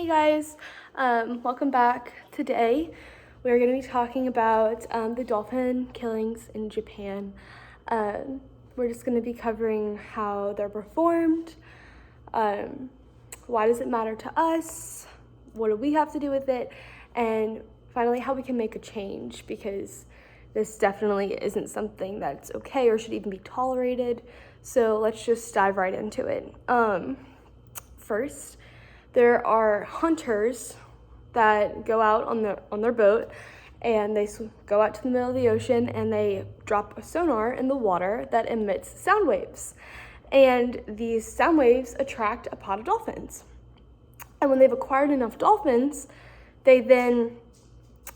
Hey guys, welcome back. Today we're going to be talking about the dolphin killings in Japan. We're just going to be covering how they're performed, why does it matter to us, what do we have to do with it, and finally how we can make a change, because this definitely isn't something that's okay or should even be tolerated. So let's just dive right into it. First, there are hunters that go out on their boat, and they go out to the middle of the ocean and they drop a sonar in the water that emits sound waves. And these sound waves attract a pod of dolphins. And when they've acquired enough dolphins, they then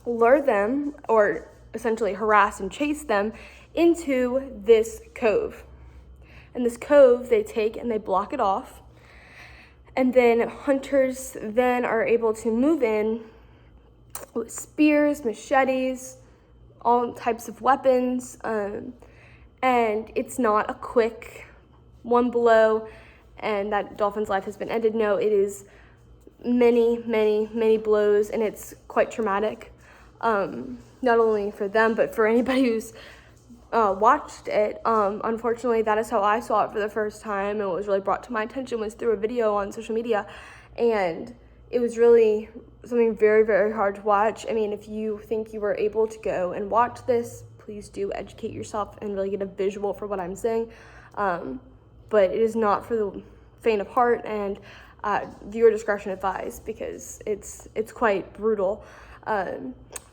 lure them, or essentially harass and chase them, into this cove. And this cove they take and they block it off. And then hunters then are able to move in with spears, machetes, all types of weapons. And it's not a quick one blow and that dolphin's life has been ended. No, it is many, many, many blows, and it's quite traumatic. Not only for them, but for anybody who's watched it. Unfortunately, that is how I saw it for the first time, and what was really brought to my attention was through a video on social media, and it was really something very, very hard to watch. I mean, if you think you were able to go and watch this, please do educate yourself and really get a visual for what I'm saying, but it is not for the faint of heart, and viewer discretion advised, because it's quite brutal.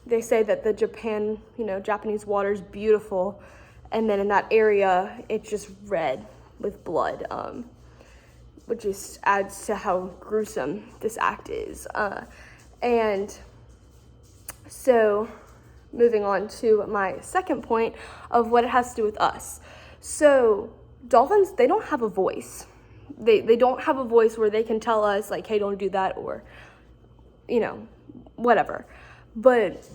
They say that the Japanese water is beautiful, and then in that area, it's just red with blood, which just adds to how gruesome this act is. And so, moving on to my second point of what it has to do with us. So, dolphins, they don't have a voice. They don't have a voice where they can tell us, like, hey, don't do that, or, whatever. But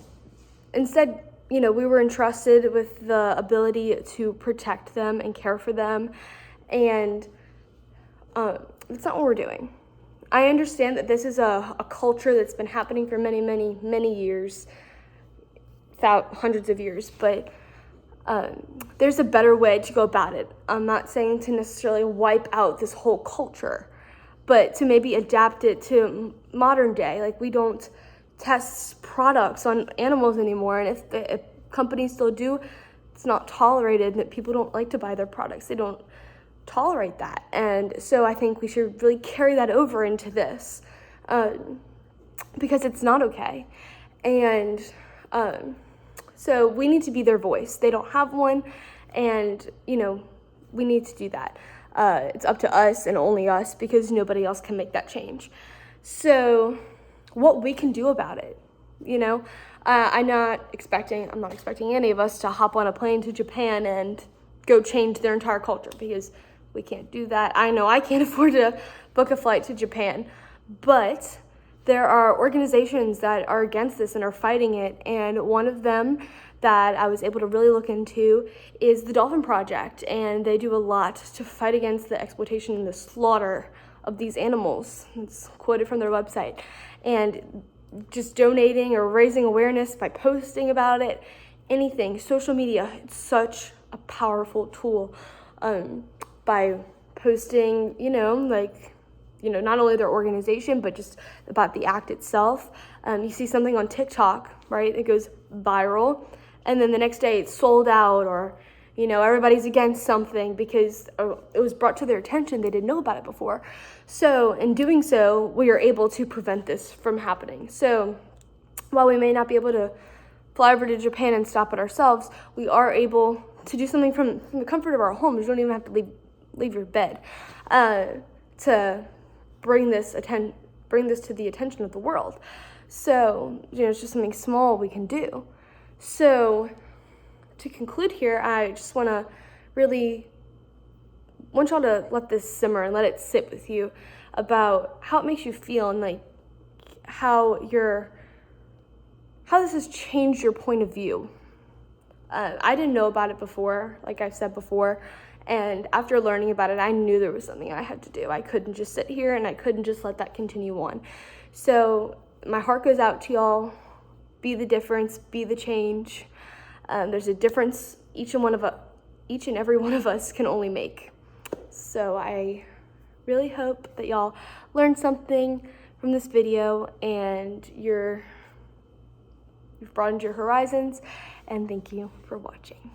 instead, we were entrusted with the ability to protect them and care for them, and that's not what we're doing. I understand that this is a culture that's been happening for many, many, many years, hundreds of years, but there's a better way to go about it. I'm not saying to necessarily wipe out this whole culture, but to maybe adapt it to modern day. Like, we don't test products on animals anymore, and if companies still do, it's not tolerated, that people don't like to buy their products. They don't tolerate that, and so I think we should really carry that over into this, because it's not okay. And so we need to be their voice. They don't have one, and we need to do that. It's up to us and only us, because nobody else can make that change. So what we can do about it, I'm not expecting any of us to hop on a plane to Japan and go change their entire culture, because we can't do that. I know I can't afford to book a flight to Japan, but there are organizations that are against this and are fighting it, and one of them that I was able to really look into is the Dolphin Project, and they do a lot to fight against the exploitation and the slaughter of these animals. It's quoted from their website. And just donating or raising awareness by posting about it, anything, social media, it's such a powerful tool. By posting, not only their organization, but just about the act itself. You see something on TikTok, right? It goes viral, and then the next day it's sold out, or everybody's against something because it was brought to their attention. They didn't know about it before. So in doing so, we are able to prevent this from happening. So while we may not be able to fly over to Japan and stop it ourselves, we are able to do something from the comfort of our homes. You don't even have to leave your bed to bring this to the attention of the world. So it's just something small we can do. So to conclude here, I just want y'all to let this simmer and let it sit with you about how it makes you feel, and like how this has changed your point of view. I didn't know about it before, like I've said before, And after learning about it, I knew there was something I had to do. I couldn't just sit here and I couldn't just let that continue on. So my heart goes out to y'all. Be the difference, be the change. There's a difference each and every one of us can only make. So I really hope that y'all learned something from this video and you've broadened your horizons, and thank you for watching.